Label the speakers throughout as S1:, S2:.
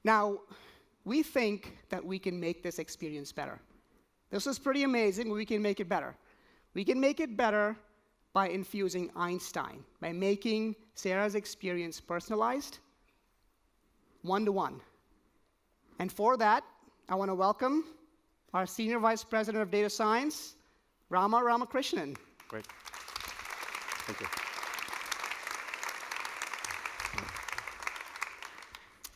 S1: Now, we think that we can make this experience better. This is pretty amazing, but we can make it better. We can make it better by infusing Einstein, by making Sarah's experience personalized, one-to-one. And for that, I want to welcome our Senior Vice President of Data Science, Rama Ramakrishnan.
S2: Great. Thank you.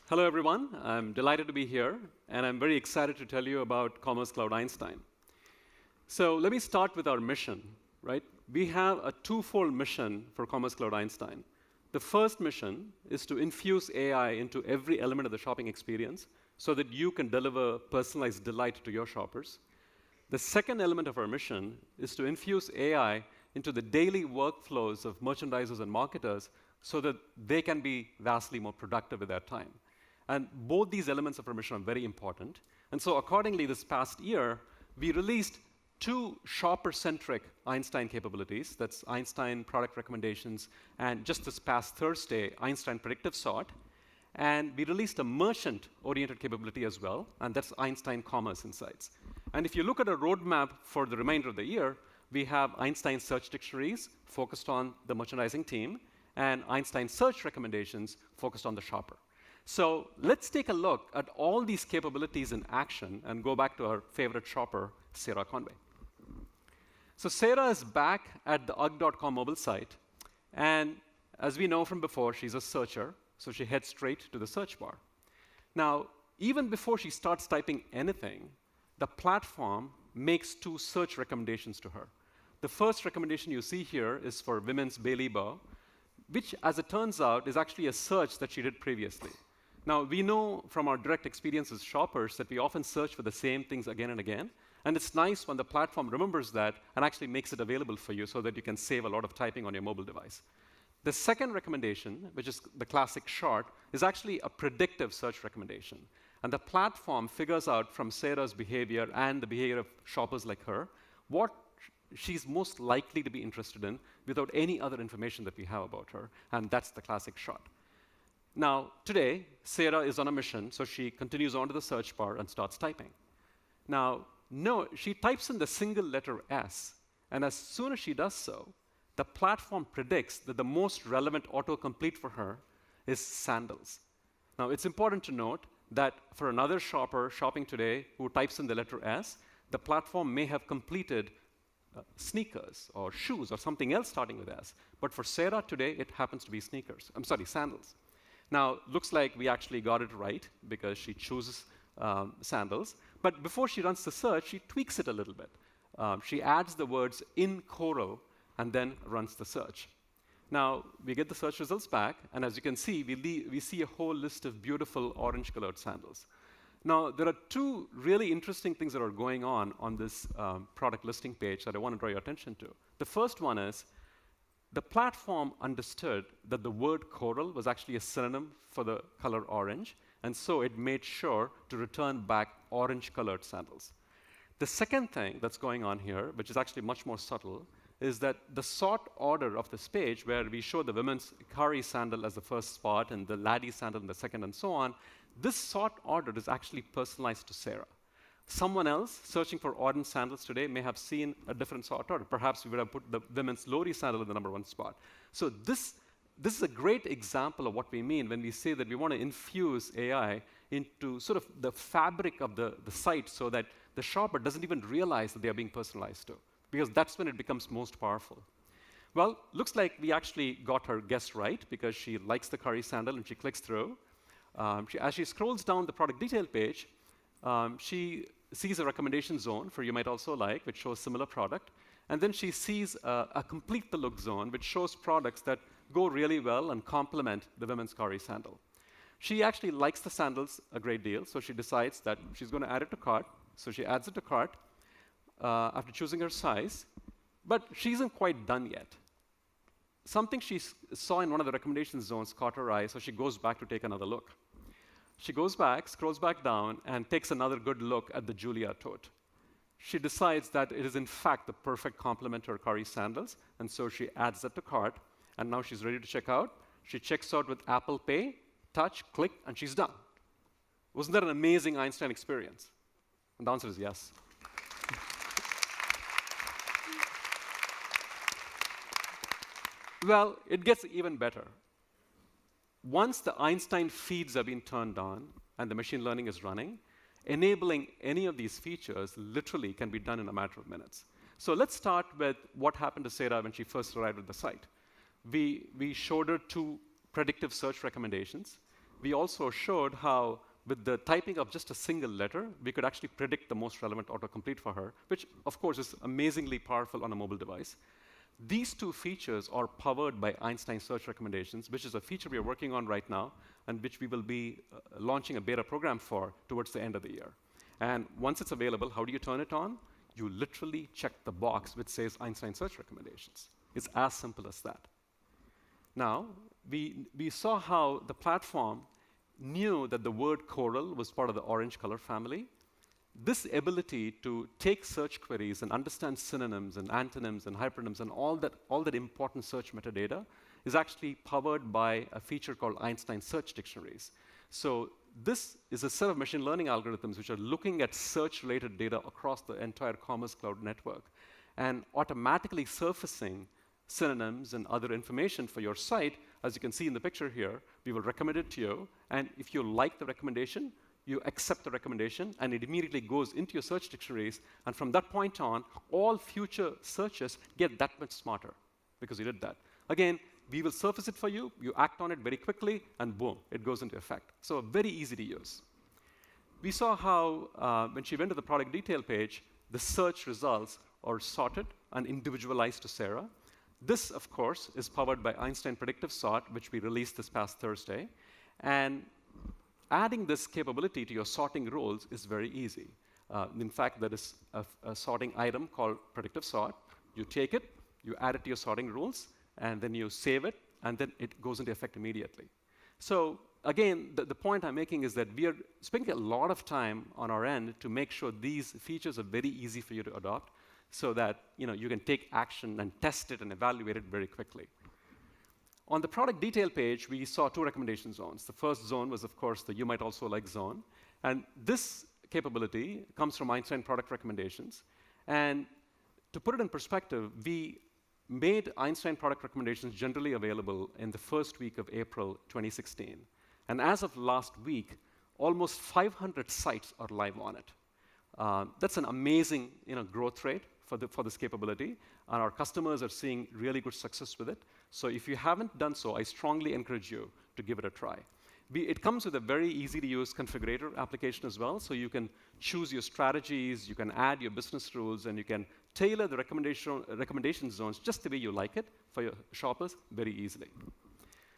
S2: Hello, everyone. I'm delighted to be here, and I'm very excited to tell you about Commerce Cloud Einstein. So let me start with our mission, right? We have a twofold mission for Commerce Cloud Einstein. The first mission is to infuse AI into every element of the shopping experience so that you can deliver personalized delight to your shoppers. The second element of our mission is to infuse AI into the daily workflows of merchandisers and marketers so that they can be vastly more productive with their time. And both these elements of our mission are very important. And so accordingly, this past year, we released 2 shopper-centric Einstein capabilities. That's Einstein product recommendations, and just this past Thursday, Einstein Predictive sort. And we released a merchant-oriented capability as well, and that's Einstein Commerce Insights. And if you look at a roadmap for the remainder of the year, we have Einstein Search Dictionaries focused on the merchandising team, and Einstein Search Recommendations focused on the shopper. So let's take a look at all these capabilities in action and go back to our favorite shopper, Sarah Conway. So Sarah is back at the UGG.com mobile site, and as we know from before, she's a searcher, so she heads straight to the search bar. Now, even before she starts typing anything, the platform makes 2 search recommendations to her. The first recommendation you see here is for women's Bailey bow, which, as it turns out, is actually a search that she did previously. Now, we know from our direct experience as shoppers that we often search for the same things again and again. And it's nice when the platform remembers that and actually makes it available for you so that you can save a lot of typing on your mobile device. The second recommendation, which is the classic short, is actually a predictive search recommendation. And the platform figures out from Sarah's behavior and the behavior of shoppers like her what she's most likely to be interested in without any other information that we have about her. And that's the classic short. Now, today, Sarah is on a mission, so she continues on to the search bar and starts typing. Now, no, she types in the single letter S, and as soon as she does so, the platform predicts that the most relevant autocomplete for her is sandals. Now, it's important to note that for another shopper shopping today who types in the letter S, the platform may have completed sneakers or shoes or something else starting with S. But for Sarah today, it happens to be sandals. Now, looks like we actually got it right because she chooses sandals. But before she runs the search, she tweaks it a little bit. She adds the words in coral and then runs the search. Now, we get the search results back, and as you can see, we see a whole list of beautiful orange-colored sandals. Now, there are 2 really interesting things that are going on this product listing page that I want to draw your attention to. The first one is the platform understood that the word coral was actually a synonym for the color orange, and so it made sure to return back orange-colored sandals. The second thing that's going on here, which is actually much more subtle, is that the sort order of this page, where we show the women's curry sandal as the first spot and the laddie sandal in the second and so on, this sort order is actually personalized to Sarah. Someone else searching for orange sandals today may have seen a different sort order. Perhaps we would have put the women's Lori sandal in the #1 spot. So this is a great example of what we mean when we say that we want to infuse AI into sort of the fabric of the site so that the shopper doesn't even realize that they are being personalized to, because that's when it becomes most powerful. Well, looks like we actually got her guess right because she likes the curry sandal and she clicks through. As she scrolls down the product detail page, she sees a recommendation zone for you might also like, which shows similar product. And then she sees a complete the look zone, which shows products that go really well and complement the women's curry sandal. She actually likes the sandals a great deal, so she decides that she's going to add it to cart. So she adds it to cart after choosing her size. But she isn't quite done yet. Something she saw in one of the recommendation zones caught her eye, so she goes back to take another look. She goes back, scrolls back down, and takes another good look at the Julia tote. She decides that it is, in fact, the perfect complement to her curry sandals, and so she adds that to cart, and now she's ready to check out. She checks out with Apple Pay, touch, click, and she's done. Wasn't that an amazing Einstein experience? And the answer is yes. Well, it gets even better. Once the Einstein feeds have been turned on and the machine learning is running, enabling any of these features literally can be done in a matter of minutes. So let's start with what happened to Sarah when she first arrived at the site. We showed her 2 predictive search recommendations. We also showed how, with the typing of just a single letter, we could actually predict the most relevant autocomplete for her, which, of course, is amazingly powerful on a mobile device. These 2 features are powered by Einstein search recommendations, which is a feature we are working on right now, and which we will be launching a beta program for towards the end of the year. And once it's available, how do you turn it on? You literally check the box which says Einstein search recommendations. It's as simple as that. Now, we saw how the platform knew that the word coral was part of the orange color family. This ability to take search queries and understand synonyms and antonyms and hyperonyms and all that important search metadata is actually powered by a feature called Einstein Search Dictionaries. So this is a set of machine learning algorithms which are looking at search-related data across the entire Commerce Cloud network and automatically surfacing synonyms and other information for your site. As you can see in the picture here, we will recommend it to you, and if you like the recommendation, you accept the recommendation, and it immediately goes into your search dictionaries, and from that point on, all future searches get that much smarter because you did that. Again, we will surface it for you, you act on it very quickly, and boom, it goes into effect. So very easy to use. We saw how, when she went to the product detail page, the search results are sorted and individualized to Sarah. This, of course, is powered by Einstein Predictive Sort, which we released this past Thursday. And adding this capability to your sorting rules is very easy. In fact, there is a sorting item called Predictive Sort. You take it, you add it to your sorting rules, and then you save it, and then it goes into effect immediately. So again, the point I'm making is that we are spending a lot of time on our end to make sure these features are very easy for you to adopt so that you can take action and test it and evaluate it very quickly. On the product detail page, we saw 2 recommendation zones. The first zone was, of course, the you might also like zone. And this capability comes from Einstein product recommendations. And to put it in perspective, we made Einstein product recommendations generally available in the first week of April 2016. And as of last week, almost 500 sites are live on it. That's an amazing growth rate for this capability, and our customers are seeing really good success with it. So if you haven't done so, I strongly encourage you to give it a try. It comes with a very easy-to-use configurator application as well, so you can choose your strategies, you can add your business rules, and you can tailor the recommendation zones just the way you like it for your shoppers very easily.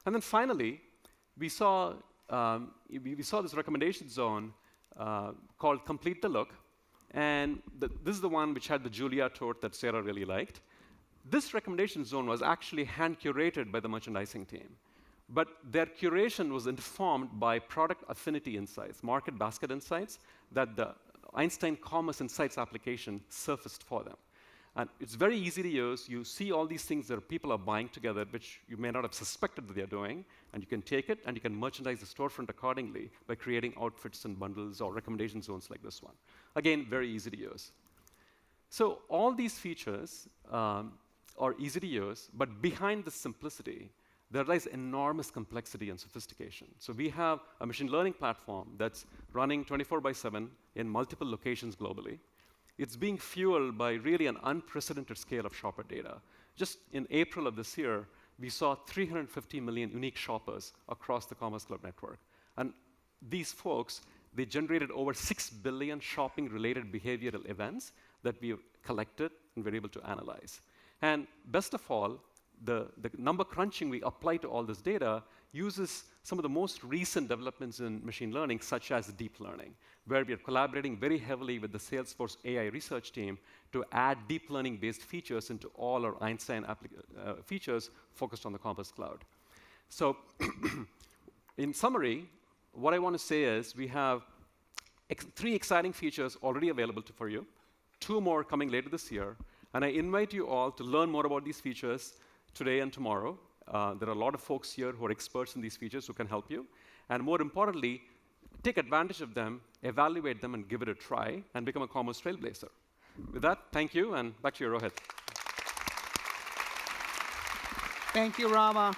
S2: And then finally, we saw this recommendation zone called Complete the Look, and this is the one which had the Julia tote that Sarah really liked. This recommendation zone was actually hand-curated by the merchandising team. But their curation was informed by product affinity insights, market basket insights, that the Einstein Commerce Insights application surfaced for them. And it's very easy to use. You see all these things that people are buying together, which you may not have suspected that they're doing, and you can take it and you can merchandise the storefront accordingly by creating outfits and bundles or recommendation zones like this one. Again, very easy to use. So all these features are easy to use, but behind the simplicity, there lies enormous complexity and sophistication. So we have a machine learning platform that's running 24/7 in multiple locations globally. It's being fueled by really an unprecedented scale of shopper data. Just in April of this year, we saw 350 million unique shoppers across the Commerce Cloud network. And these folks, they generated over 6 billion shopping-related behavioral events that we collected and were able to analyze. And best of all, the number crunching we apply to all this data uses some of the most recent developments in machine learning, such as deep learning, where we are collaborating very heavily with the Salesforce AI research team to add deep learning-based features into all our Einstein features focused on the Commerce Cloud. So in summary, what I want to say is we have 3 exciting features already available for you, 2 more coming later this year, and I invite you all to learn more about these features today and tomorrow. There are a lot of folks here who are experts in these features who can help you. And more importantly, take advantage of them, evaluate them, and give it a try, and become a commerce trailblazer. With that, thank you, and back to you, Rohit.
S1: Thank you, Rama.